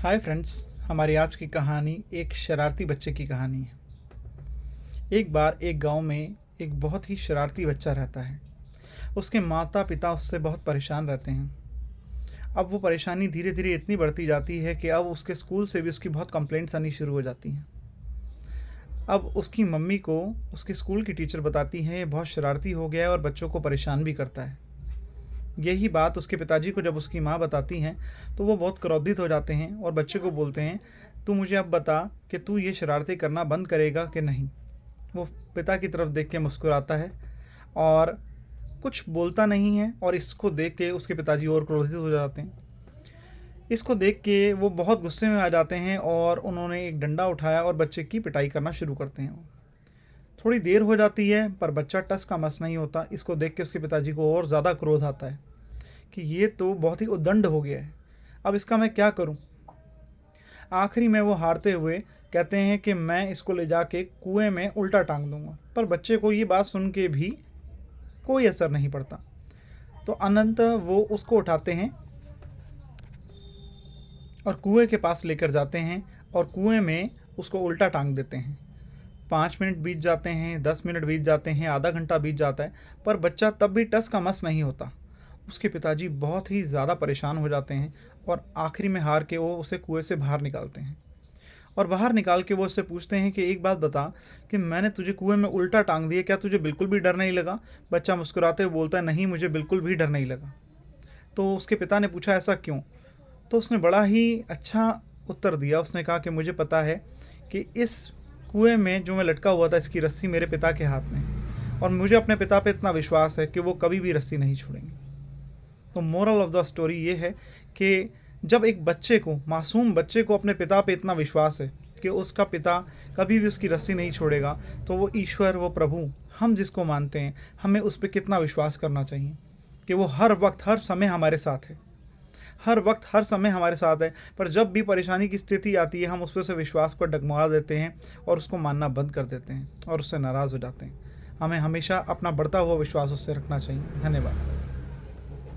Hi friends. हमारी आज की कहानी एक शरारती बच्चे की कहानी है। एक बार एक गांव में एक बहुत ही शरारती बच्चा रहता है। उसके माता पिता उससे बहुत परेशान रहते हैं। अब वो परेशानी धीरे धीरे इतनी बढ़ती जाती है कि अब उसके स्कूल से भी उसकी बहुत कंप्लेंट्स आनी शुरू हो जाती हैं। अब उसकी मम्मी को उसके स्कूल की टीचर बताती हैं ये बहुत शरारती हो गया है और बच्चों को परेशान भी करता है। यही बात उसके पिताजी को जब उसकी माँ बताती हैं तो वो बहुत क्रोधित हो जाते हैं और बच्चे को बोलते हैं, तू मुझे अब बता कि तू ये शरारतें करना बंद करेगा कि नहीं। वो पिता की तरफ देख के मुस्कुराता है और कुछ बोलता नहीं है, और इसको देख के उसके पिताजी और क्रोधित हो जाते हैं। इसको देख के वो बहुत गुस्से में आ जाते हैं और उन्होंने एक डंडा उठाया और बच्चे की पिटाई करना शुरू करते हैं। थोड़ी देर हो जाती है पर बच्चा टस का मस नहीं होता। इसको देख के उसके पिताजी को और ज़्यादा क्रोध आता है कि ये तो बहुत ही उद्दंड हो गया है, अब इसका मैं क्या करूं। आखिरी में वो हारते हुए कहते हैं कि मैं इसको ले जाके कुएं में उल्टा टांग दूंगा, पर बच्चे को ये बात सुन के भी कोई असर नहीं पड़ता। तो अनंत वो उसको उठाते हैं और कुएं के पास लेकर जाते हैं और कुएं में उसको उल्टा टांग देते हैं। 5 मिनट बीत जाते हैं, 10 मिनट बीत जाते हैं, आधा घंटा बीत जाता है, पर बच्चा तब भी टस का मस नहीं होता। उसके पिताजी बहुत ही ज़्यादा परेशान हो जाते हैं और आखिरी में हार के वो उसे कुएं से बाहर निकालते हैं। और बाहर निकाल के वो उससे पूछते हैं कि एक बात बता कि मैंने तुझे कुएं में उल्टा टांग दिया, क्या तुझे बिल्कुल भी डर नहीं लगा। बच्चा मुस्कुराते हुए बोलता है, नहीं मुझे बिल्कुल भी डर नहीं लगा। तो उसके पिता ने पूछा ऐसा क्यों। तो उसने बड़ा ही अच्छा उत्तर दिया। उसने कहा कि मुझे पता है कि इस कुएं में जो मैं लटका हुआ था इसकी रस्सी मेरे पिता के हाथ में है, और मुझे अपने पिता पे इतना विश्वास है कि वो कभी भी रस्सी नहीं छोड़ेंगे। तो मोरल ऑफ द स्टोरी ये है कि जब एक बच्चे को, मासूम बच्चे को अपने पिता पे इतना विश्वास है कि उसका पिता कभी भी उसकी रस्सी नहीं छोड़ेगा, तो वो ईश्वर, वो प्रभु, हम जिसको मानते हैं, हमें उस पर कितना विश्वास करना चाहिए कि वो हर वक्त हर समय हमारे साथ है। हर वक्त हर समय हमारे साथ है, पर जब भी परेशानी की स्थिति आती है हम उस पर से विश्वास को डगमगा देते हैं और उसको मानना बंद कर देते हैं और उससे नाराज़ हो जाते हैं। हमें हमेशा अपना बढ़ता हुआ विश्वास उससे रखना चाहिए। धन्यवाद।